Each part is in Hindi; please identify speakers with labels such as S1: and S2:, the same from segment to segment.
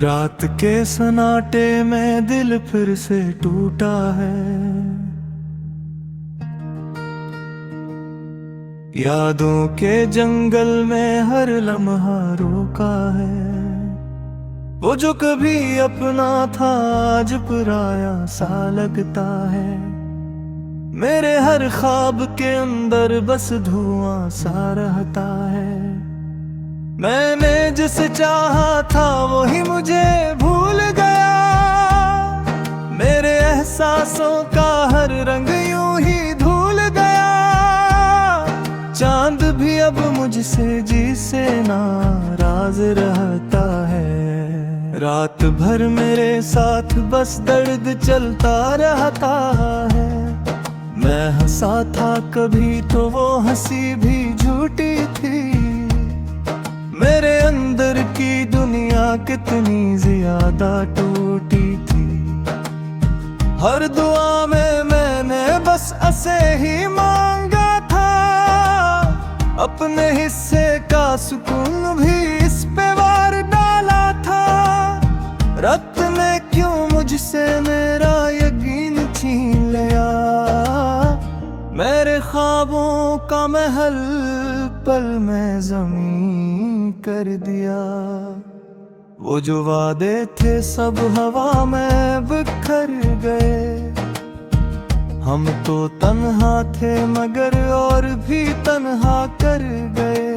S1: रात के सन्नाटे में दिल फिर से टूटा है। यादों के जंगल में हर लम्हा रोका है। वो जो कभी अपना था आज पराया सा लगता है। मेरे हर ख्वाब के अंदर बस धुआं सा रहता है। मैंने जिसे चाहा था वही मुझे भूल गया। मेरे एहसासों का हर रंग यूं ही धुल गया। चांद भी अब मुझसे जी से नाराज रहता है। रात भर मेरे साथ बस दर्द चलता रहता है। मैं हंसा था कभी तो वो हंसी भी झूठी थी। मेरे अंदर की दुनिया कितनी ज्यादा टूटी थी। हर दुआ में मैंने बस ऐसे ही मांगा था। अपने हिस्से का सुकून भी इस पे वार डाला था। रात ने क्यों मुझसे मेरा यकीन छीन लिया। मेरे ख्वाबों का महल पल में ज़मीन कर दिया। वो जो वादे थे सब हवा में बिखर गए। हम तो तन्हा थे मगर और भी तन्हा कर गए।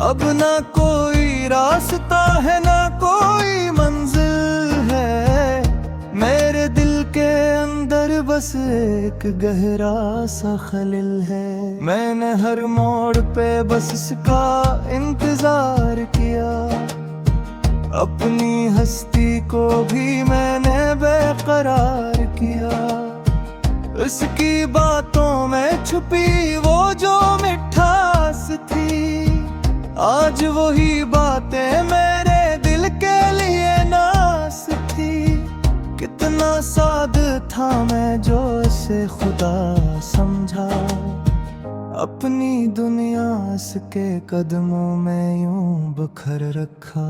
S1: अब ना कोई रास्ता है ना कोई मंजिल है। मेरे दिल के अंदर बस एक गहरा सा खलिल है। मैंने हर मोड़ पे बस इसका इंतजार किया। अपनी हस्ती को भी मैंने बेकरार किया। इसकी बातों में छुपी वो जो मिठास थी। आज वही बातें मेरे दिल के लिए नास थी। कितना साद था मैं जो इसे खुदा समझा। अपनी दुनिया इसके कदमों में यूं बखर रखा।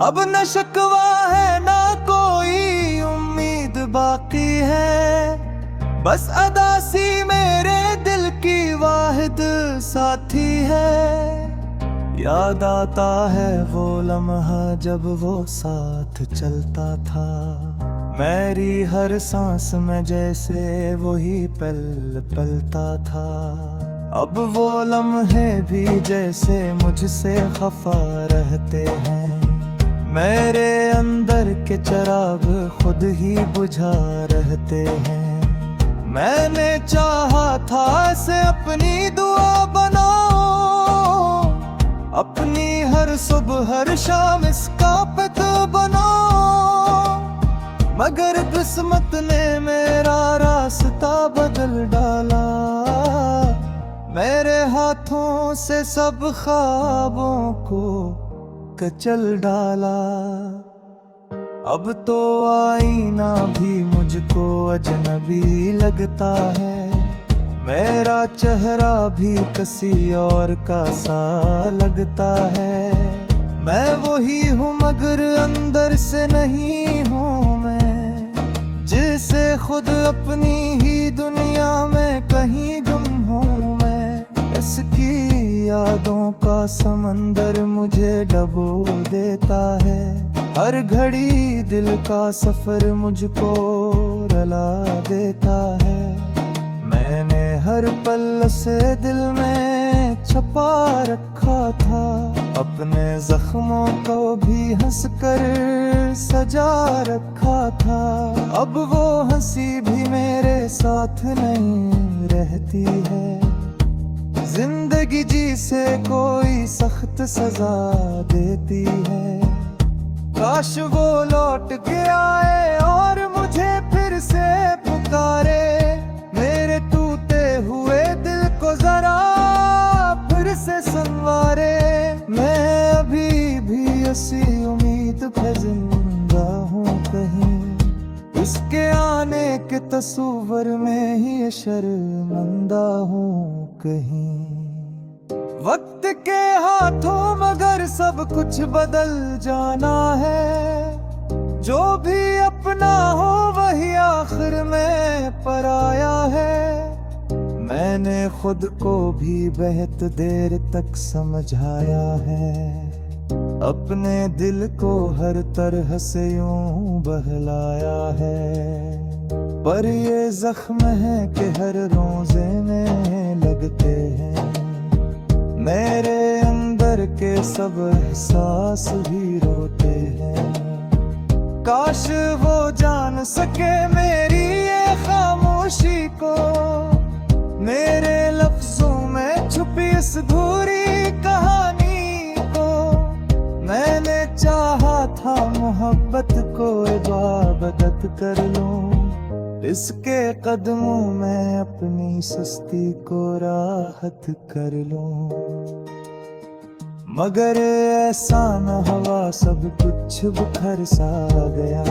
S1: अब न शिकवा है ना कोई उम्मीद बाकी है। बस अदासी मेरे दिल की वाहिद साथी है। याद आता है वो लम्हा जब वो साथ चलता था। मेरी हर सांस में जैसे वही पल पलता था। अब वो लम्हे भी जैसे मुझसे खफा रहते हैं। मेरे अंदर के चिराग खुद ही बुझा रहते हैं। मैंने चाहा था इसे अपनी दुआ बनाओ। अपनी हर सुबह हर शाम इसका पता बनाओ। मगर किस्मत ने मेरा रास्ता बदल डाला। मेरे हाथों से सब ख्वाबों को कचल डाला। अब तो आईना भी मुझको अजनबी लगता है। मेरा चेहरा भी किसी और का सा लगता है। मैं वही हूँ मगर अंदर से नहीं हूँ मैं। जिसे खुद अपनी ही दुनिया में कहीं गुम हूँ मैं। इसकी यादों का समंदर मुझे डबो देता है। हर घड़ी दिल का सफर मुझको रुला देता है। मैंने हर पल से दिल में छुपा रखा था। अपने जख्मों को भी हंसकर सजा रखा था। अब वो हंसी भी मेरे साथ नहीं रहती है। जिंदगी जी से कोई सख्त सजा देती है। काश वो लौट के आए और मुझे फिर से पुकारे। मेरे टूटे हुए दिल को जरा फिर से संवारे। मैं अभी भी उसी उम्मीद पे जिंदा हूँ कहीं। इसके आने के तस्वर में ही शर्मिंदा हूँ कहीं। वक्त के हाथों मगर सब कुछ बदल जाना है। जो भी अपना हो वही आखिर में पराया है। मैंने खुद को भी बहुत देर तक समझाया है। अपने दिल को हर तरह से यूं बहलाया है। पर ये जख्म है कि हर रोजे में लगते हैं। मेरे अंदर के सब एहसास भी रोते हैं। काश वो जान सके मेरी ये खामोशी को, मेरे लफ्जों में छुपी इस अधूरी कहानी को। मैंने चाहा था मोहब्बत को इबादत कर लूं, इसके कदमों में अपनी सुस्ती को राहत कर लूं। मगर ऐसा न हुआ, सब कुछ बिखर सा गया।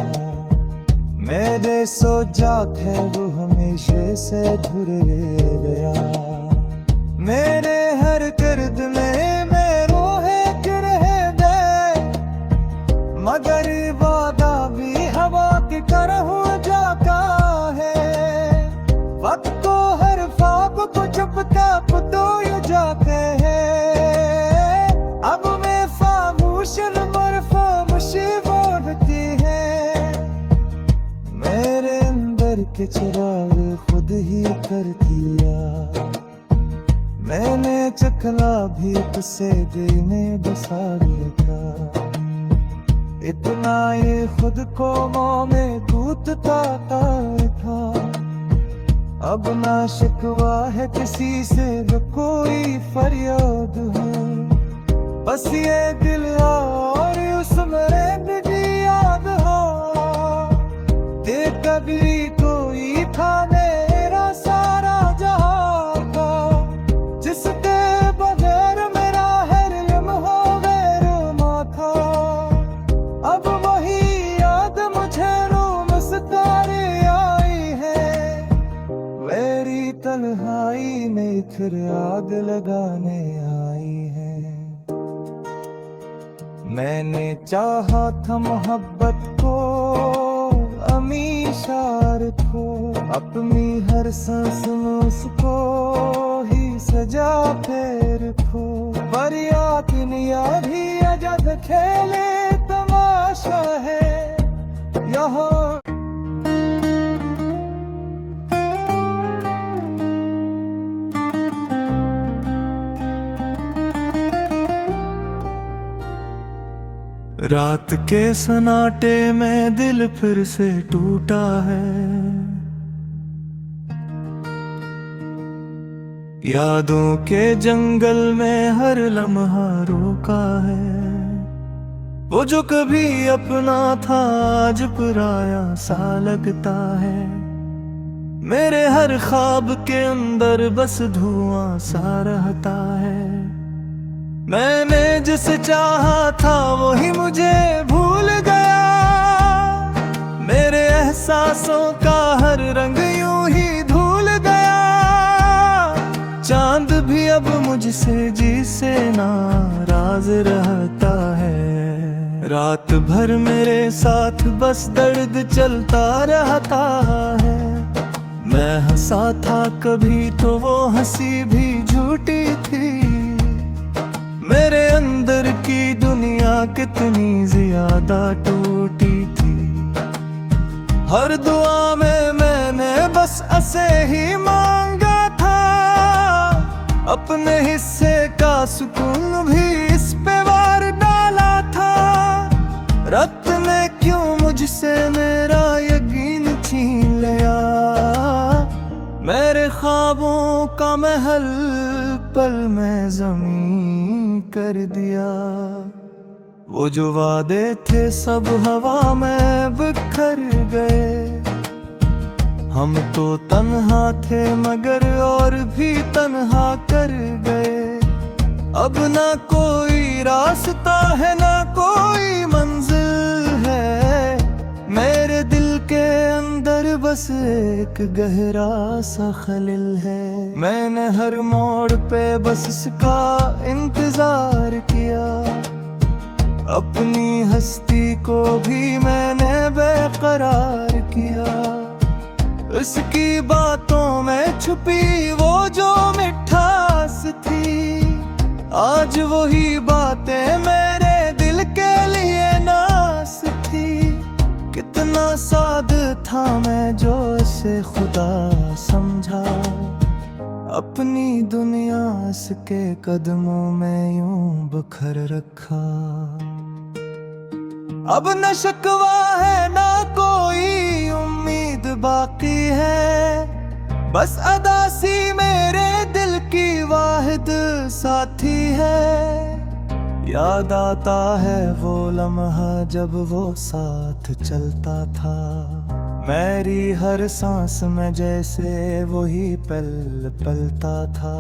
S1: मेरे सोचा थे वो हमेशा से धुर गया। मेरे हर गर्द में मेरो है गिरह दे, मगर वादा भी हवा की तरह हो जाता है। वक्त को हर ख्वाब को छुपता तो ये जाते हैं। अब मैं खामोश मर खामोशी बोलती है। मेरे अंदर के चिराग खुद ही कर दिया। मैंने चखला भी तुझसे देने बसा लिया। इतना ये खुद को मोह में कूदता था। अब ना शिकवा है किसी से न कोई फरियाद है। बस ये दिल और उस मरेंदी याद हो। देख कभी कोई था मेरा सारा जहां का, जिसके बगैर मेरा हर लम्हा बेरुमा था। अब वही याद मुझे रोम सितारे आई है। मेरी तन्हाई में फिर आग लगाने आई है। मैंने चाहा था मोहब्बत को अमीशार को, अपनी हर सांस में उसको ही सजा फेर को। पर याद भी अजब खेले तमाशा है यहाँ। रात के सन्नाटे में दिल फिर से टूटा है। यादों के जंगल में हर लम्हा रोका है। वो जो कभी अपना था आज पराया सा लगता है। मेरे हर ख्वाब के अंदर बस धुआं सा रहता है। मैंने जिसे चाहा था वही मुझे भूल गया। मेरे एहसासों का हर रंग यूं ही धुल गया। चांद भी अब मुझसे जी से नाराज रहता है। रात भर मेरे साथ बस दर्द चलता रहता है। मैं हंसा था कभी तो वो हंसी भी झूठी थी। मेरे अंदर की दुनिया कितनी ज्यादा टूटी थी। हर दुआ में मैंने बस ऐसे ही मांगा था। अपने हिस्से का सुकून भी इस पे वार डाला था। रब ने क्यों मुझसे मेरा यकीन छीन लिया। मेरे ख्वाबों का महल पल में ज़मीन कर दिया। वो जो वादे थे सब हवा में बिखर गए। हम तो तन्हा थे मगर और भी तन्हा कर गए। अब ना कोई रास्ता है ना कोई मंजिल है। मेरे दिल के अंदर बस एक गहरा सा खलिल है। मैंने हर मोड़ पे बस इसका इंतजार किया। अपनी हस्ती को भी मैंने बेकरार किया। उसकी बातों में छुपी वो जो मिठास थी, आज वही बातें मेरे दिल के लिए नास थी। कितना साद था मैं जो इसे खुदा समझा। अपनी दुनिया इसके कदमों में यूं बखर रखा। अब न शिकवा है ना कोई उम्मीद बाकी है। बस अदासी मेरे दिल की वाहिद साथी है। याद आता है वो लम्हा जब वो साथ चलता था। मेरी हर सांस में जैसे वही पल पलता था।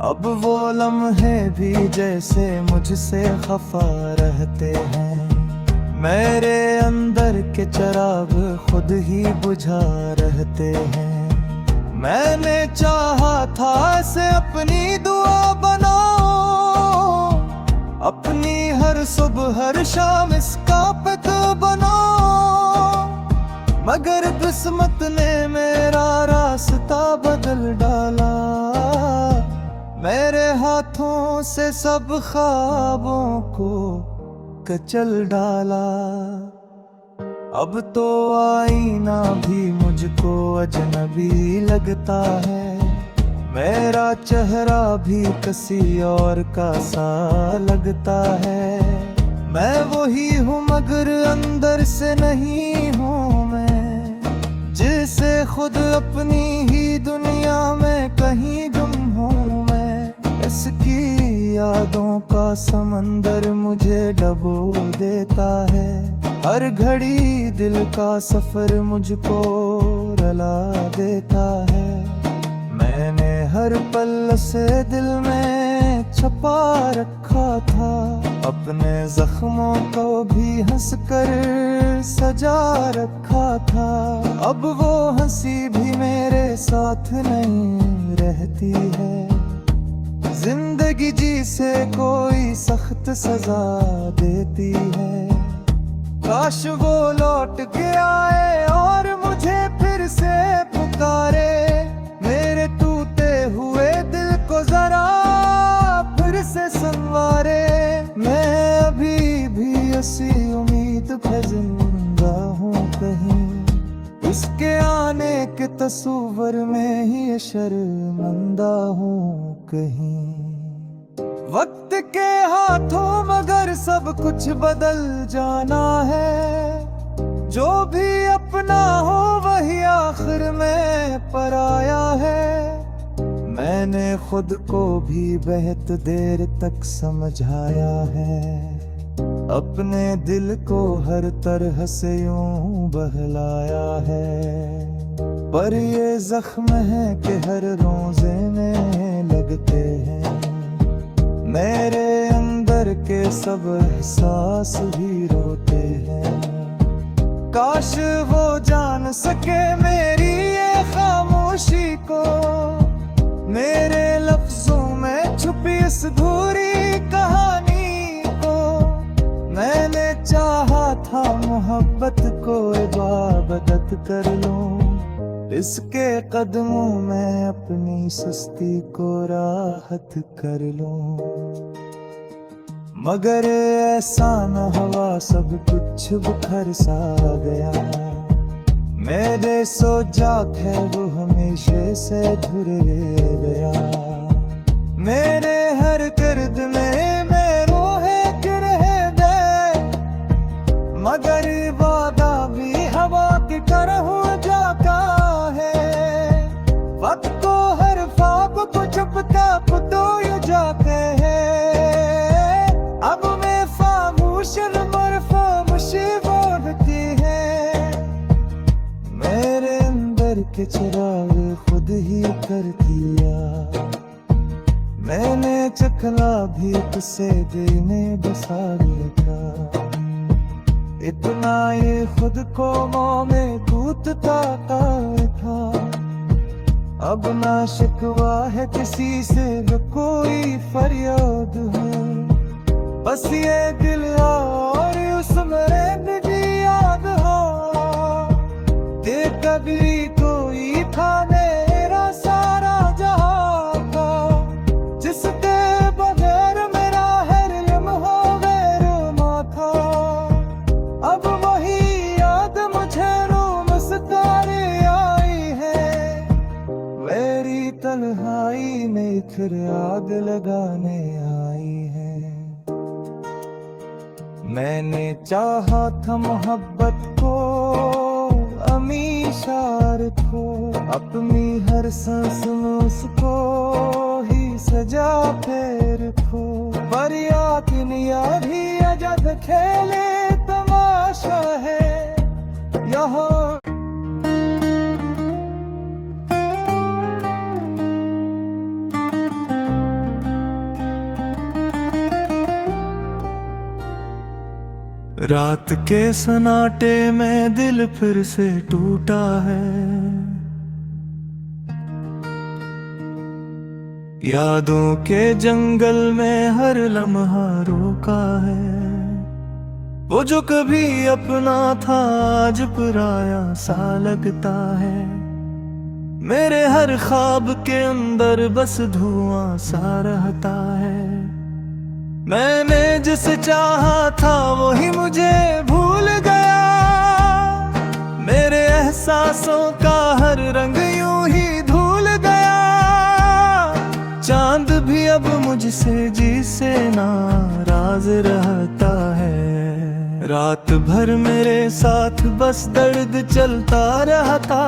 S1: अब वो लम्हे भी जैसे मुझसे खफा रहते हैं। मेरे अंदर के चिराग खुद ही बुझा रहते हैं। मैंने चाहा था इसे अपनी दुआ बनाओ। अपनी हर सुबह हर शाम इसका पत बनाओ। मगर किस्मत ने मेरा रास्ता बदल डाला। मेरे हाथों से सब ख्वाबों को कचल डाला। अब तो आईना भी मुझको अजनबी लगता है। मेरा चेहरा भी किसी और का सा लगता है। मैं वही हूँ मगर अंदर से नहीं हूँ मैं, जिसे खुद अपनी ही दुनिया में कहीं गुम हूँ मैं। इसकी यादों का समंदर मुझे डबो देता है। हर घड़ी दिल का सफर मुझको रुला देता है। मैंने हर पल से दिल में छुपा रखा था। अपने जख्मों को भी हंसकर सजा रखा था। अब वो हंसी भी मेरे साथ नहीं रहती है। जिंदगी जी से कोई सख्त सजा देती है। काश वो लौट के आए और मुझे फिर से पुकारे। मेरे टूटे हुए दिल को जरा फिर से संवारे। मैं अभी भी ऐसी उम्मीद पे जिंदा हूँ कहीं। इसके आने के तस्वर में ही शर्मिंदा हूँ कहीं। वक्त के हाथों मगर सब कुछ बदल जाना है। जो भी अपना हो वही आखिर में पराया है। मैंने खुद को भी बहुत देर तक समझाया है। अपने दिल को हर तरह से यूं बहलाया है। पर ये जख्म है कि हर रोजे में लगते हैं। मेरे अंदर के सब एहसास भी रोते हैं। काश वो जान सके मेरी ये खामोशी को। मेरे लफ्जों में छुपी इस अधूरी कहानी को। मैंने चाहा था मोहब्बत को इबादत कर लूं। इसके कदमों में अपनी सुस्ती को राहत कर लूं। मगर ऐसा न हुआ, सब कुछ बिखर सा गया। मेरे सोचा है वो हमेशा से धुर गया। मेरे हर दर्द में मेरो है गिरह दे। मगर वादा भी हवा की तरह हो जाता है। वक्त को हर ख्वाब को छुपता तो यू जाते हैं। अब मैं खामोश और खामोशी बोलती है। मेरे अंदर के चिराग खुद ही कर दिया। मैंने चखला भी तुझसे देने बसा लिखा। इतना ये खुद को मुंह में कूटता था। अब ना शिकवा है किसी से न कोई फरियाद है, बस ये दिल और उसमें निजी याद हो। ते कभी कोई था मेरा सारा जहां का, जिसके बगैर मेरा हर लम्हा बेरुमा था। अब वही याद मुझे रोम सितारे आई है, मेरी तन्हाई में फिर आग लगाने आई है। मैंने चाहा था मोहब्बत को, अमीशार को, अपनी हर सांस में उसको ही सजा फेर को। पर याद भी अजब खेले तमाशा है यहाँ। रात के सन्नाटे में दिल फिर से टूटा है, यादों के जंगल में हर लम्हा रोका है। वो जो कभी अपना था आज पराया सा लगता है, मेरे हर ख्वाब के अंदर बस धुआं सा रहता है। मैंने जिसे चाहा था वही मुझे भूल गया, मेरे एहसासों का हर रंग यूं ही धुल गया। चांद भी अब मुझसे जी से नाराज रहता है, रात भर मेरे साथ बस दर्द चलता रहता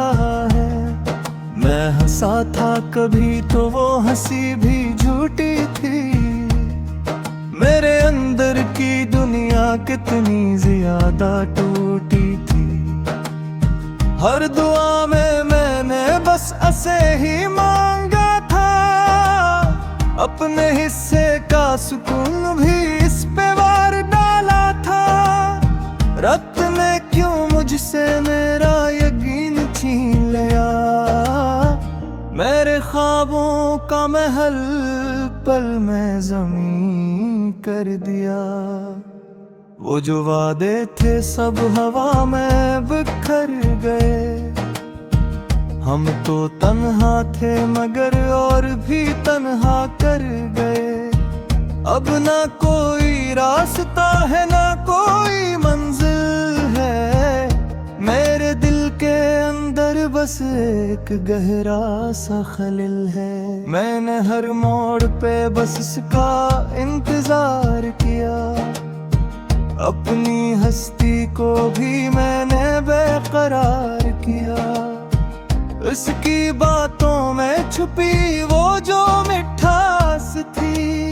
S1: है। मैं हंसा था कभी तो वो हंसी भी झूठी थी, मेरे अंदर की दुनिया कितनी ज्यादा टूटी थी। हर दुआ में मैंने बस ऐसे ही मांगा था, अपने हिस्से का सुकून भी इस पे वार डाला था। रब ने क्यों मुझसे मेरा यकीन छीन लिया, मेरे ख्वाबों का महल पल में ज़मीन कर दिया। वो जो वादे थे सब हवा में बिखर गए, हम तो तन्हा थे मगर और भी तन्हा कर गए। अब ना कोई रास्ता है ना कोई मंजिल है, मेरे दिल के अंदर बस एक गहरा सा खलिल है। मैंने हर मोड़ पे बस इसका इंतजार किया, अपनी हस्ती को भी मैंने बेकरार किया। इसकी बातों में छुपी वो जो मिठास थी,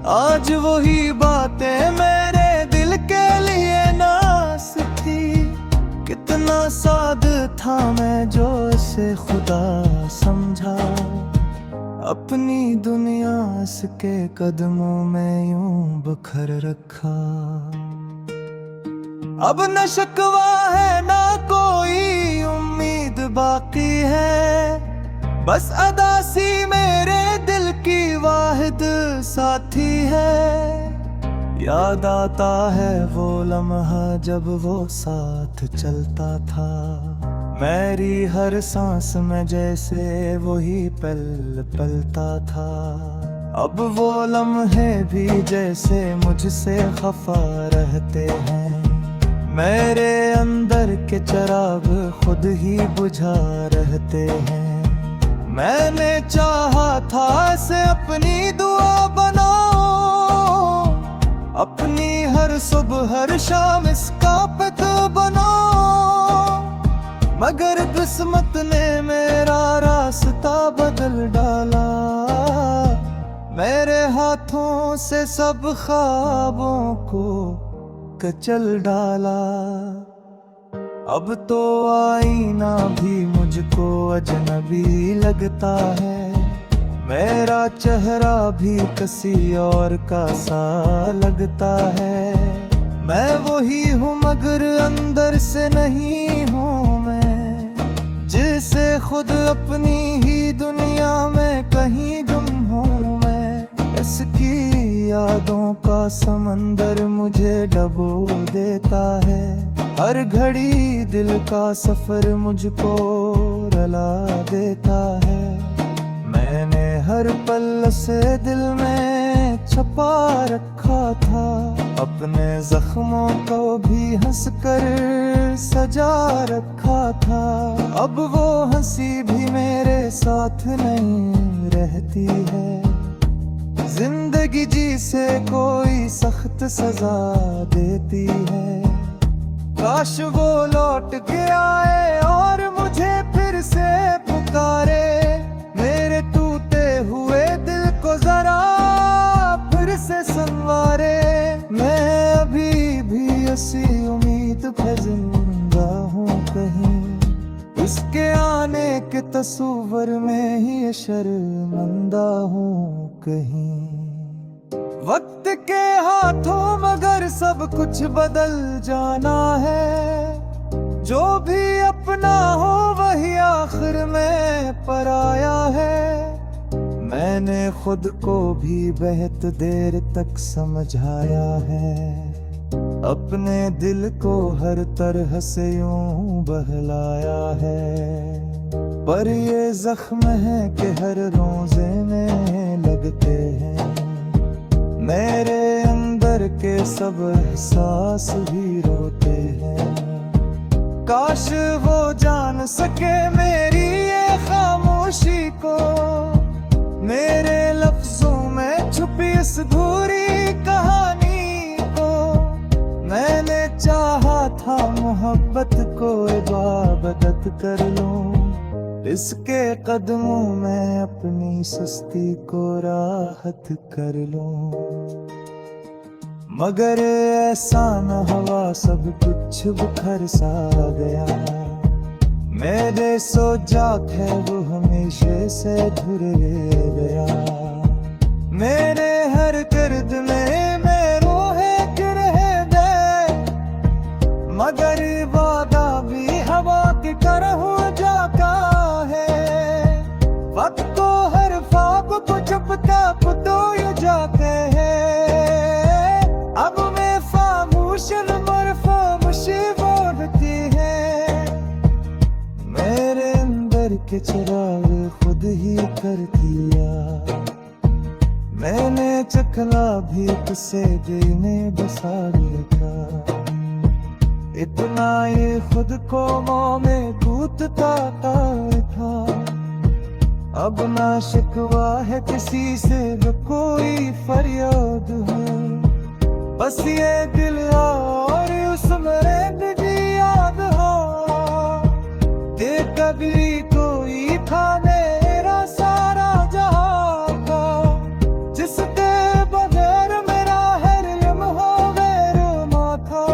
S1: आज वही बातें मेरे दिल के लिए नास थी। कितना साद था मैं जो इसे खुदा समझा, अपनी दुनिया इसके कदमों में यूं बखर रखा। अब न शिकवा है ना कोई उम्मीद बाकी है, बस अदासी मेरे दिल की वाहिद साथी है। याद आता है वो लम्हा जब वो साथ चलता था, मेरी हर सांस में जैसे वही पल पलता था। अब वो लम्हे भी जैसे मुझसे खफा रहते हैं, मेरे अंदर के चिराग खुद ही बुझा रहते हैं। मैंने चाहा था इसे अपनी दुआ बनाओ, अपनी हर सुबह हर शाम इसका पता बनाओ, मगर किस्मत ने मेरा रास्ता बदल डाला। मेरे हाथों से सब ख्वाबों को कचल डाला। अब तो आईना भी मुझको अजनबी लगता है, मेरा चेहरा भी किसी और का सा लगता है। मैं वही हूँ मगर अंदर से नहीं हूँ मैं, जिसे खुद अपनी ही दुनिया में कहीं गुम हूँ मैं। इसकी यादों का समंदर मुझे डबो देता है, हर घड़ी दिल का सफर मुझको रुला देता है। मैंने हर पल से दिल में छुपा रखा था, अपने जख्मों को भी हंसकर सजा रखा था। अब वो हंसी भी मेरे साथ नहीं रहती है, जिंदगी जी से कोई सख्त सजा देती है। काश वो लौट के आए और मुझे फिर से पुकारे, मेरे टूटे हुए दिल को जरा फिर से संवारे। मैं अभी भी ऐसी उम्मीद पे जिंदा हूँ कहीं, उसके आने के तस्वर में ही शर्मिंदा हूँ कहीं। वक्त के हाथों मगर सब कुछ बदल जाना है, जो भी अपना हो वही आखिर में पराया है। मैंने खुद को भी बहुत देर तक समझाया है, अपने दिल को हर तरह से यूं बहलाया है। पर ये जख्म है कि हर रोजे में लगते हैं, मेरे अंदर के सब एहसास भी रोते हैं। काश वो जान सके मेरी ये खामोशी को, मेरे लफ्जों में छुपी इस अधूरी कहानी को। मैंने चाहा था मोहब्बत को इबादत कर लूं, इसके कदमों में अपनी सुस्ती को राहत कर लूं। मगर ऐसा न हुआ, सब कुछ बिखर सा गया। मेरे सोचा है वो हमेशा से धुर गया। मेरे हर दर्द में मेरो है गिरह दे, मगर वादा भी हवा की तरह हो जाता है। वक्त को हर ख्वाब को छुपता तो ये जाते हैं। अब मैं खामोश मर खामोशी बोलती है, मेरे अंदर के चिराग खुद ही कर दिया। मैंने चखला भी तुझसे दिल में बसा लिया, इतना ये खुद को मुंह में कूदता था। अब ना शिकवा है किसी से न कोई फरियाद है, बस ये दिल और उस मरेंदी याद हो। देख कभी कोई था मेरा सारा जहां का, जिसके बगैर मेरा हर लम्हा बेरुमा था।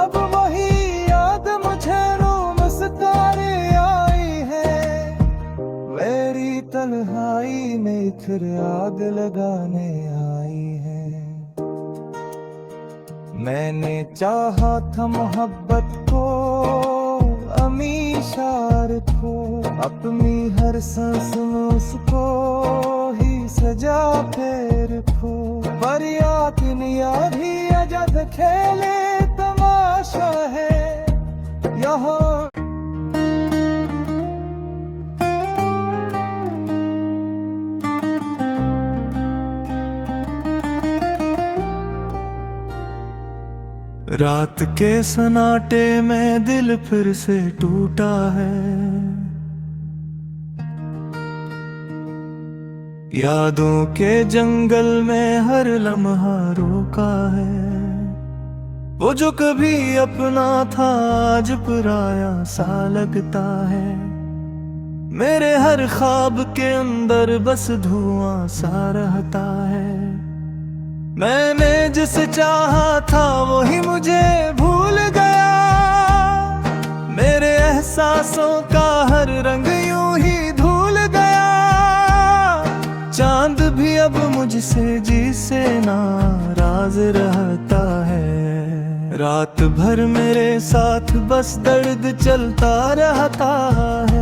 S1: अब वही याद मुझे रोम सितारे आई है, मेरी तन्हाई में फिर आग लगाने आई है। मैंने चाहा था मोहब्बत को हमेशा रखो, अपनी हर सांस में उसको ही सजा फेर रखो। पर याद ही अजब खेले तमाशा है यहाँ। रात के सन्नाटे में दिल फिर से टूटा है, यादों के जंगल में हर लम्हा रोका है। वो जो कभी अपना था आज पराया सा लगता है, मेरे हर ख्वाब के अंदर बस धुआं सा रहता है। मैंने जिसे चाहा था वही मुझे भूल गया, मेरे एहसासों का हर रंग यूं ही धुल गया। चांद भी अब मुझसे जिसे नाराज रहता है। रात भर मेरे साथ बस दर्द चलता रहता है।